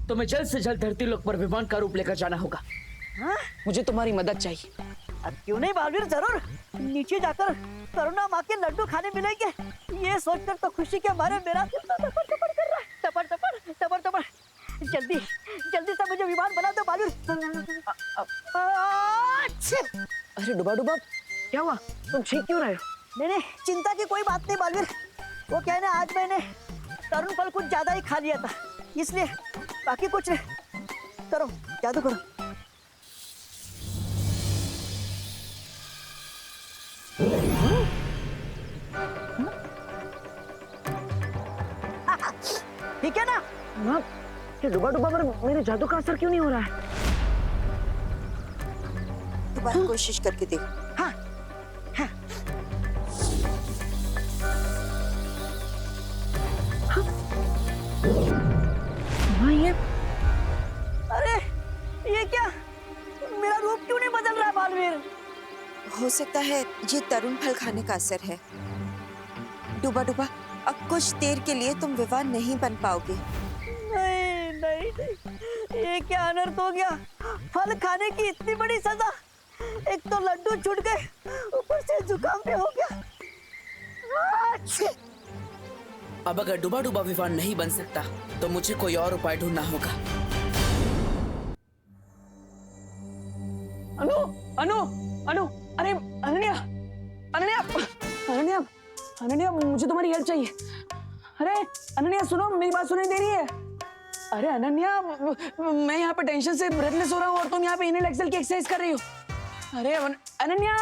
तुम्हें जल्द से जल्द धरती लोक पर विमान का रूप लेकर जाना होगा। हाँ? मुझे तुम्हारी मदद चाहिए। अब क्यों नहीं बालवीर, जरूर। नीचे जाकर करुणा माँ के लड्डू खाने मिलेंगे, ये सोचकर तो खुशी के मारे मेरा दिल तो टपर टपर कर रहा है। टपर टपर टपर टपर। जल्दी जल्दी से मुझे विमान बना दो बालवीर। अरे डुबा डुबा, क्या हुआ? तुम छींक क्यों रहे हो? नहीं, चिंता की कोई बात नहीं बालवीर। वो क्या है ना, आज मैंने तरुण फल कुछ ज्यादा ही खा लिया था, इसलिए। बाकी कुछ नहीं। करो, जादू करो। ठीक है ना? हाँ, ये डुबा डुबा पर मेरे जादू का असर क्यों नहीं हो रहा है? दोबारा कोशिश करके देखो। हाँ, हाँ। हाँ, ये अरे ये क्या, मेरा रूप क्यों नहीं बदल रहा बालवीर? हो सकता है ये तरुण फल खाने का असर है। डुबा डुबा, अब कुछ देर के लिए तुम विवाह नहीं बन पाओगे। नहीं नहीं नहीं, ये क्या अनर्थ हो गया? फल खाने की इतनी बड़ी सजा। एक तो लड्डू छूट गए, ऊपर से जुकाम भी हो गया। अब अगर डुबा डुबा विमान नहीं बन सकता तो मुझे कोई और उपाय ढूंढना होगा। अनु अनु अनु, अरे अनन्या अनन्या अनन्या अनन्या, मुझे तुम्हारी हेल्प चाहिए। अरे अनन्या सुनो, मेरी बात सुनाई दे रही है? अरे अनन्या, मैं यहाँ पे टेंशन से ब्रेथलेस हो रहा हूँ और तुम यहाँ पे इनहेल एक्सेल की एक्सरसाइज कर रही हो। अरे अनन्या,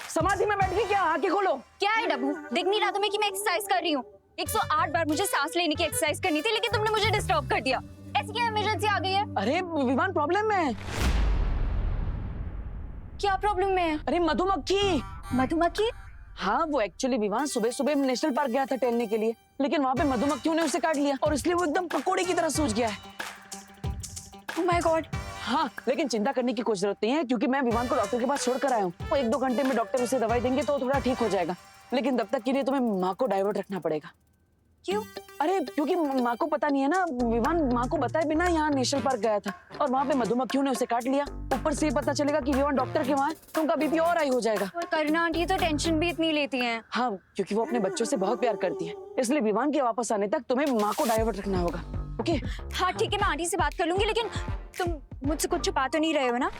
समाधि में बैठ के क्या? आंखें खोलो। क्या है डब्बू, दिख नहीं रहा तुम्हें कि मैं एक्सरसाइज कर रही हूँ? 108 बार मुझे सांस लेने की एक्सरसाइज करनी थी, लेकिन तुमने मुझे डिस्टर्ब कर दिया। ऐसी क्या इमरजेंसी आ गई है? अरे विमान प्रॉब्लम में है। क्या प्रॉब्लम में है? अरे मधुमक्खी। मधुमक्खी? हाँ, वो एक्चुअली विमान सुबह सुबह नेशनल पार्क गया था टहलने के लिए, लेकिन वहाँ पे मधुमक्खियों ने उसे काट लिया और इसलिए वो एकदम पकोड़े की तरह सूज गया है। Oh my God. हाँ, लेकिन चिंता करने की कोई जरूरत नहीं है, क्योंकि मैं विमान को डॉक्टर के पास छोड़कर आया हूँ। वो 1-2 घंटे में डॉक्टर उसे दवाई देंगे तो थोड़ा ठीक हो जाएगा, लेकिन तब तक के लिए तुम्हें माँ को डाइवर्ट रखना पड़ेगा। क्यों? अरे क्योंकि माँ को पता नहीं है ना, विमान माँ को बताए बिना यहाँ नेशनल पार्क गया था और वहाँ पे मधुमक्खियों ने उसे काट लिया। ऊपर से पता चलेगा कि विमान डॉक्टर के वहाँ है तो उनका बीपी और हाई हो जाएगा। और करुणा आंटी तो टेंशन भी इतनी लेती हैं। हाँ, क्योंकि वो अपने बच्चों से बहुत प्यार करती है, इसलिए विमान के वापस आने तक तुम्हें माँ को डाइवर्ट रखना होगा। ओके? हाँ ठीक है, मैं आंटी से बात कर लूंगी, लेकिन तुम मुझसे कुछ छुपा तो नहीं रहे हो ना?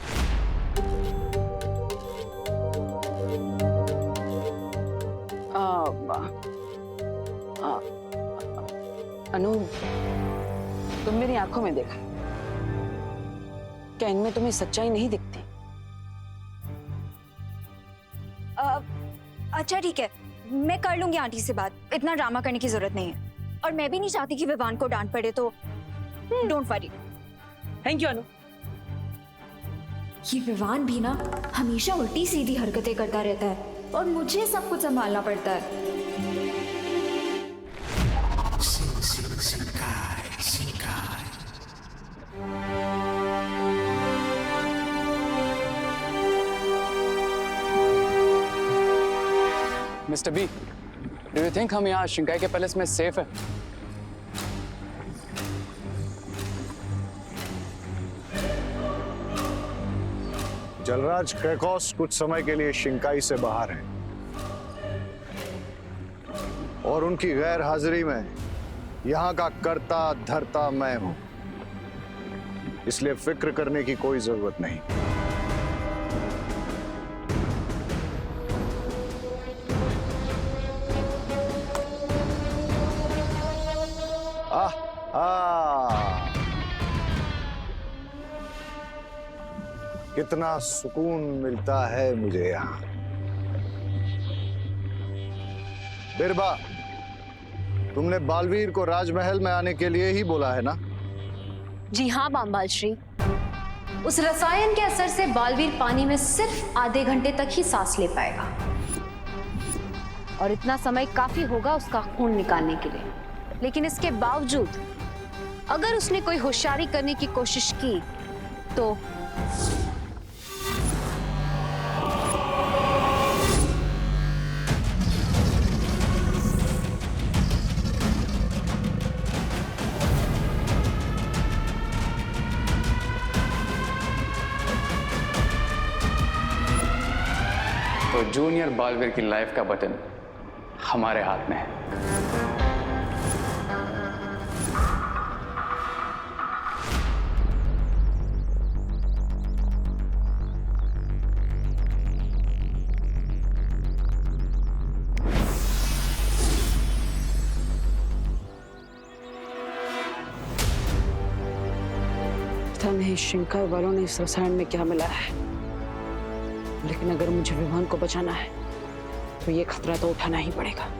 अनु, तुम मेरी आंखों में देखा, क्या इनमें तुम्हें सच्चाई नहीं दिखती? अच्छा ठीक है, मैं कर लूंगी आंटी से बात, इतना ड्रामा करने की जरूरत नहीं है। और मैं भी नहीं चाहती कि विवान को डांट पड़े, तो डोंट वरी। थैंक यू अनु। ये विवान भी ना हमेशा उल्टी सीधी हरकतें करता रहता है और मुझे सब कुछ संभालना पड़ता है। Mister B, do you think हम यहाँ शिंकाई के पैलेस में सेफ है? जलराज क्रेकोस कुछ समय के लिए शिंकाई से बाहर हैं और उनकी गैर हाजिरी में यहाँ का कर्ता धर्ता मैं हूं, इसलिए फिक्र करने की कोई जरूरत नहीं। कितना सुकून मिलता है मुझे यहाँ। बिरबा, तुमने बालवीर को राजमहल में आने के लिए ही बोला है ना? जी हाँ बामबाल श्री, उस रसायन के असर से बालवीर पानी में सिर्फ आधे घंटे तक ही सांस ले पाएगा और इतना समय काफी होगा उसका खून निकालने के लिए। लेकिन इसके बावजूद अगर उसने कोई होशियारी करने की कोशिश की तो तो जूनियर बालवीर की लाइफ का बटन हमारे हाथ में है। पता नहीं शिंकाई वालों ने इस रसायन में क्या मिलाया है, लेकिन अगर मुझे विवान को बचाना है तो ये खतरा तो उठाना ही पड़ेगा।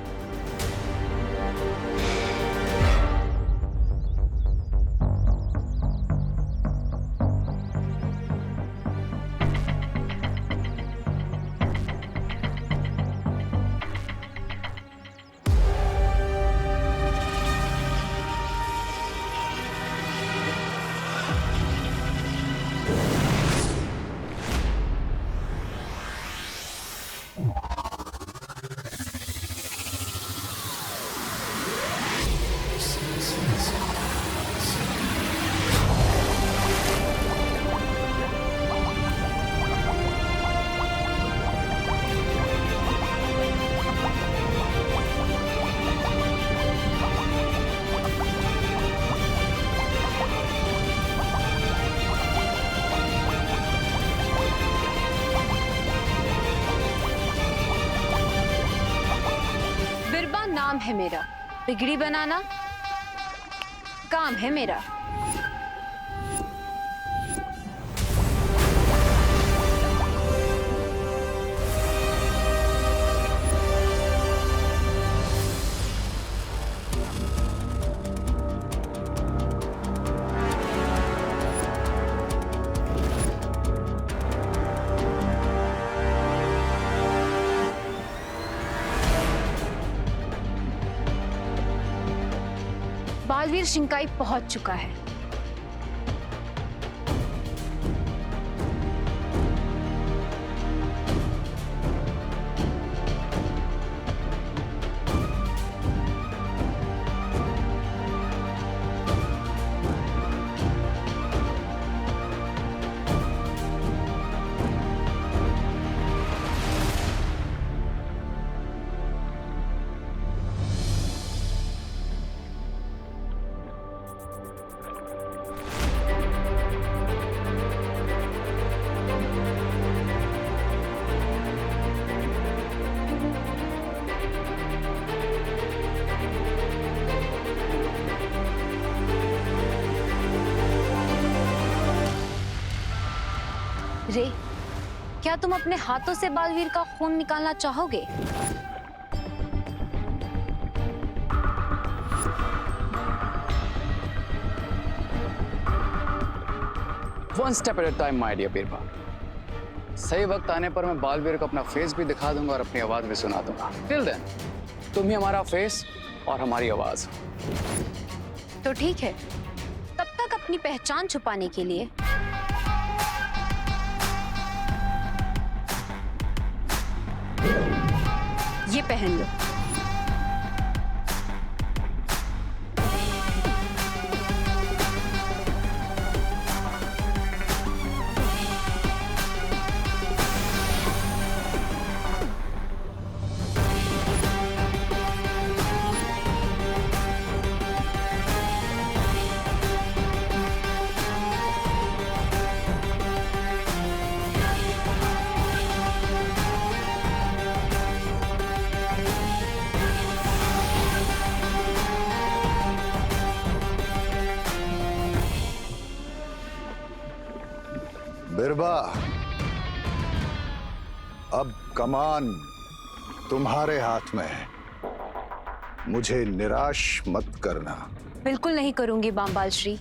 नाम है मेरा, बिगड़ी बनाना काम है मेरा। बालवीर शिंकाई पहुंच चुका है। रे, क्या तुम अपने हाथों से बालवीर का खून निकालना चाहोगे? One step at a time, my dear बीरबा। सही वक्त आने पर मैं बालवीर को अपना फेस भी दिखा दूंगा और अपनी आवाज भी सुना दूंगा। टिल देन तुम ही हमारा फेस और हमारी आवाज। तो ठीक है, तब तक अपनी पहचान छुपाने के लिए ये पहन लो। बिरबा, अब कमान तुम्हारे हाथ में है। मुझे निराश मत करना। बिल्कुल नहीं करूंगी बामबाल श्री।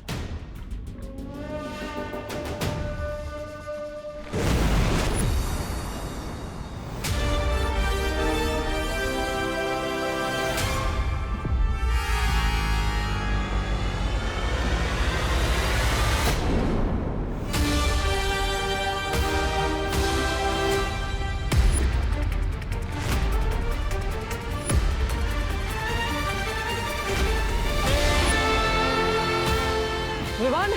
विवान,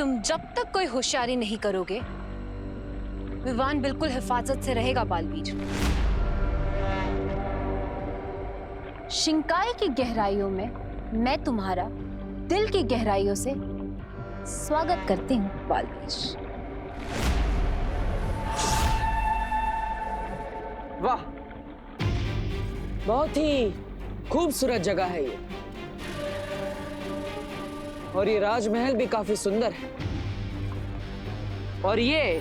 तुम जब तक कोई होशियारी नहीं करोगे, विवान बिल्कुल हिफाजत से रहेगा बालवीर। शिंकाई की गहराइयों में मैं तुम्हारा दिल की गहराइयों से स्वागत करती हूँ बालवीर। वाह, बहुत ही खूबसूरत जगह है ये, और ये राजमहल भी काफी सुंदर है। और ये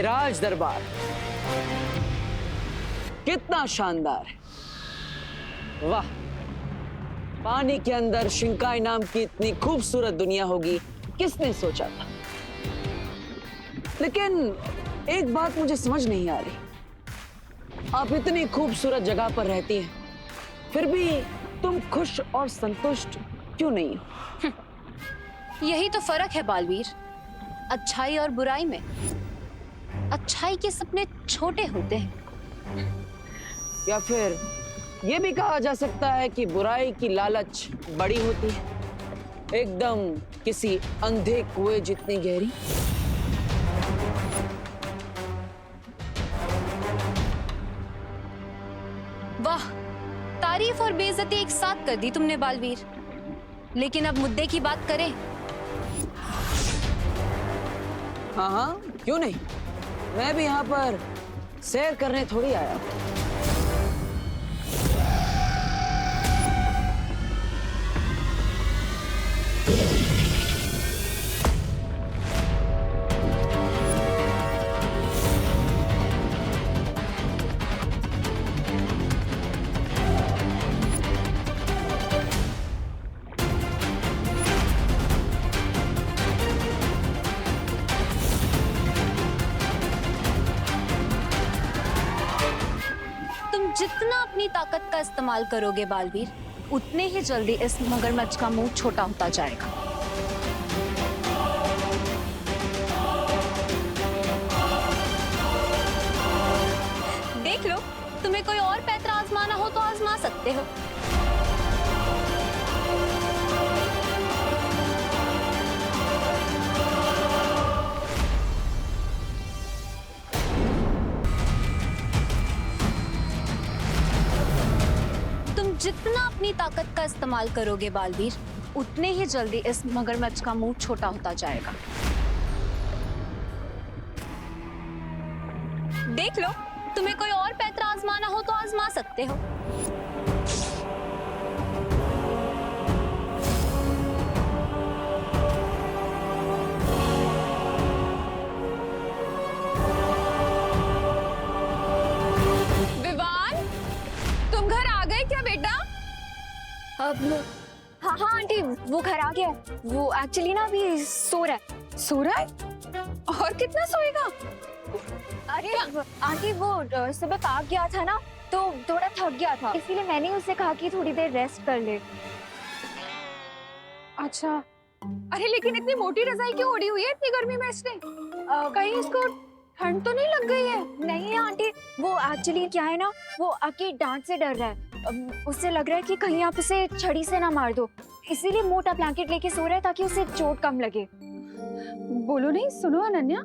राज दरबार कितना शानदार है। वाह, पानी के अंदर शिंकाई नाम की इतनी खूबसूरत दुनिया होगी, किसने सोचा था। लेकिन एक बात मुझे समझ नहीं आ रही, आप इतनी खूबसूरत जगह पर रहती हैं, फिर भी तुम खुश और संतुष्ट क्यों नहीं हो? यही तो फर्क है बालवीर, अच्छाई और बुराई में। अच्छाई के सपने छोटे होते हैं, या फिर ये भी कहा जा सकता है कि बुराई की लालच बड़ी होती है, एकदम किसी अंधे कुएं जितनी गहरी। वाह, तारीफ और बेइज्जती एक साथ कर दी तुमने बालवीर। लेकिन अब मुद्दे की बात करें। हाँ हाँ, क्यों नहीं, मैं भी यहाँ पर सैर करने थोड़ी आया हूँ। जितना अपनी ताकत का इस्तेमाल करोगे बालवीर, उतने ही जल्दी इस मगरमच्छ का मुंह छोटा होता जाएगा। देख लो, तुम्हें कोई और पैतरा आजमाना हो तो आजमा सकते हो। जितना अपनी ताकत का इस्तेमाल करोगे बालवीर, उतने ही जल्दी इस मगरमच्छ का मुंह छोटा होता जाएगा। देख लो, तुम्हें कोई और पैतरा आजमाना हो तो आजमा सकते हो। अब हाँ हाँ आंटी, वो घर आ गया। वो एक्चुअली ना अभी सो रहा है। सो रहा है? और कितना सोएगा? अरे आंटी, वो सुबह भाग गया था ना, तो थोड़ा थक गया था, इसीलिए मैंने उससे कहा कि थोड़ी देर रेस्ट कर ले। अच्छा, अरे लेकिन इतनी मोटी रजाई क्यों ओढ़ी हुई है इतनी गर्मी में इसने? कहीं इसको ठंड तो नहीं लग गई है? नहीं आंटी, वो एक्चुअली क्या है ना, वो आपकी डांट से डर रहा है। उससे लग रहा है कि कहीं आप उसे छड़ी से ना मार दो, इसीलिए मोटा ब्लैंकेट लेके सो रहा है ताकि उसे चोट कम लगे। बोलो नहीं, सुनो अनन्या,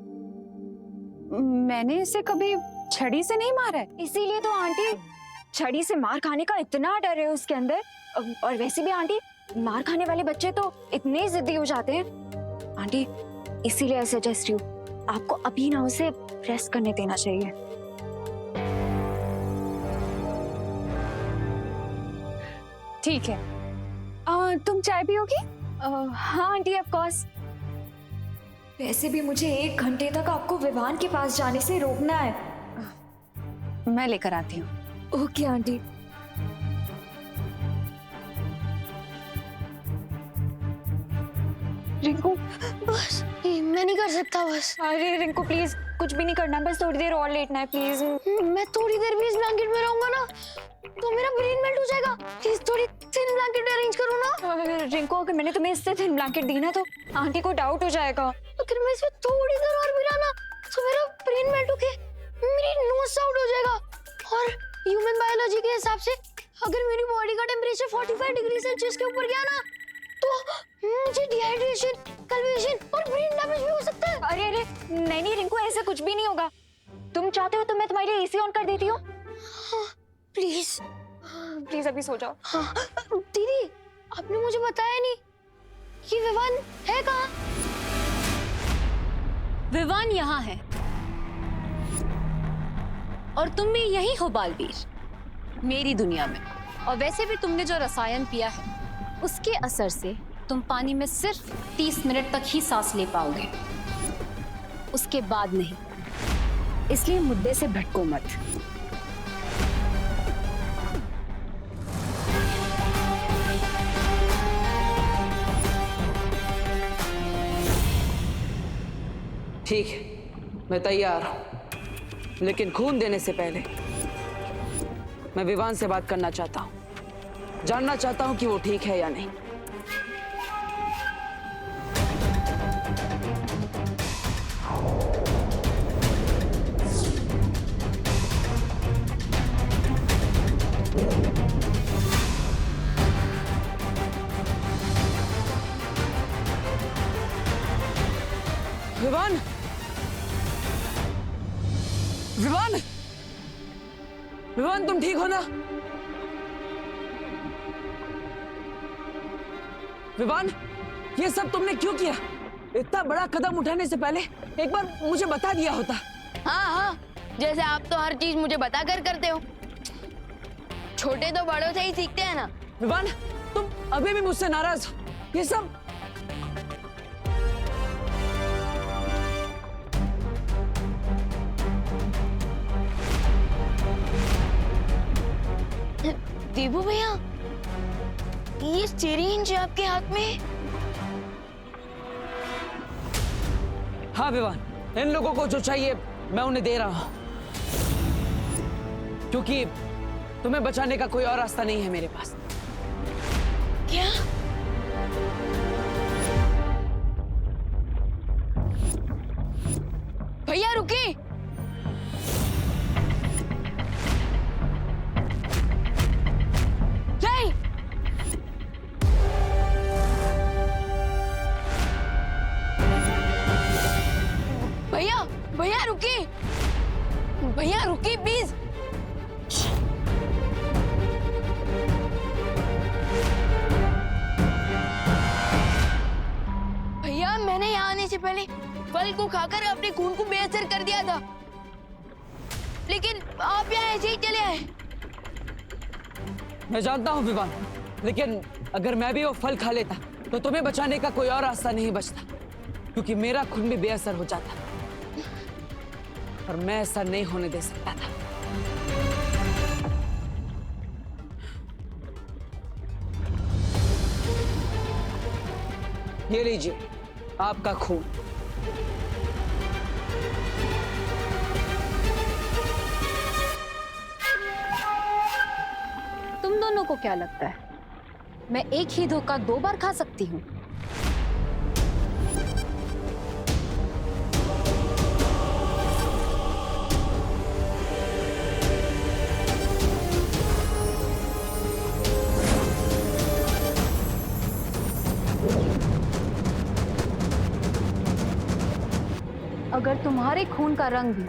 मैंने इसे कभी छड़ी से नहीं मारा है। इसीलिए तो आंटी, छड़ी से मार खाने का इतना डर है उसके अंदर। और वैसे भी आंटी, मार खाने वाले बच्चे तो इतने जिद्दी हो जाते हैं। आंटी, इसीलिए ऐसे सजेस्ट हूँ, आपको अभी ना उसे रेस्ट करने देना चाहिए। ठीक है, तुम चाय पियोगी? हाँ आंटी, ऑफ कोर्स। वैसे भी मुझे 1 घंटे तक आपको विवान के पास जाने से रोकना है। मैं लेकर आती हूँ। Okay aunty. रिंकू, बस मैं नहीं कर सकता बस। अरे रिंकू प्लीज, कुछ भी नहीं करना, बस थोड़ी देर और लेटना है प्लीज। मैं थोड़ी देर भी इस ब्लैंकेट में रहूंगा ना तो मेरा ब्रेन मेल्ट हो जाएगा। प्लीज थोड़ी थिन ब्लैंकेट अरेंज करो ना। रिंकू, अगर मैंने तुम्हें इससे थिन ब्लैंकेट दी ना तो आंटी को डाउट हो जाएगा। अगर मैं इसमें थोड़ी देर और भी रहा ना तो मेरा ब्रेन मेल्ट होके मेरी नोज आउट हो जाएगा। और ह्यूमन बायोलॉजी के हिसाब से अगर मेरी बॉडी का टेम्परेचर 45 डिग्री सेल्सियस के ऊपर गया ना तो मुझे डिहाइड्रेशन, कन्वर्जन और ब्रेन डैमेज भी हो सकता है। अरे अरे नहीं रिंकू, ऐसा कुछ भी नहीं होगा। तुम चाहते हो तो मैं तुम्हारे लिए एसी ऑन कर देती हूँ। प्लीज प्लीज अभी सो जाओ। हाँ, दीदी आपने मुझे बताया नहीं कि विवान है कहाँ? विवान यहाँ है और तुम भी यही हो बालवीर, मेरी दुनिया में। और वैसे भी तुमने जो रसायन पिया है उसके असर से तुम पानी में सिर्फ 30 मिनट तक ही सांस ले पाओगे, उसके बाद नहीं। इसलिए मुद्दे से भटको मत। ठीक है, मैं तैयार हूं, लेकिन खून देने से पहले मैं विवान से बात करना चाहता हूं, जानना चाहता हूं कि वो ठीक है या नहीं। विवान, विवान, विवान तुम ठीक हो ना? विवान, ये सब तुमने क्यों किया? इतना बड़ा कदम उठाने से पहले एक बार मुझे बता दिया होता। हाँ हाँ, जैसे आप तो हर चीज मुझे बता कर करते हो। छोटे तो बड़ों से ही सीखते हैं ना। विवान, तुम अभी भी मुझसे नाराज हो? ये सब देबू भैया, ये सिरिंज आपके हाथ में? हाँ विवान, इन लोगों को जो चाहिए मैं उन्हें दे रहा हूं, क्योंकि तुम्हें बचाने का कोई और रास्ता नहीं है मेरे पास। क्या? भैया रुकिए। भैया रुकिए, भैया रुकिए प्लीज। भैया मैंने यहाँ आने से पहले फल को खाकर अपने खून को बेअसर कर दिया था, लेकिन आप यहाँ ऐसे ही चले आए। मैं जानता हूँ विवान, लेकिन अगर मैं भी वो फल खा लेता तो तुम्हें बचाने का कोई और रास्ता नहीं बचता, क्योंकि मेरा खून भी बेअसर हो जाता, और मैं ऐसा नहीं होने दे सकता था। ये लीजिए आपका खून। तुम दोनों को क्या लगता है मैं एक ही धोखा 2 बार खा सकती हूँ? अगर तुम्हारे खून का रंग भी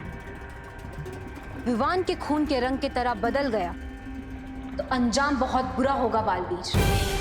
विवान के खून के रंग की तरह बदल गया तो अंजाम बहुत बुरा होगा बालवीर।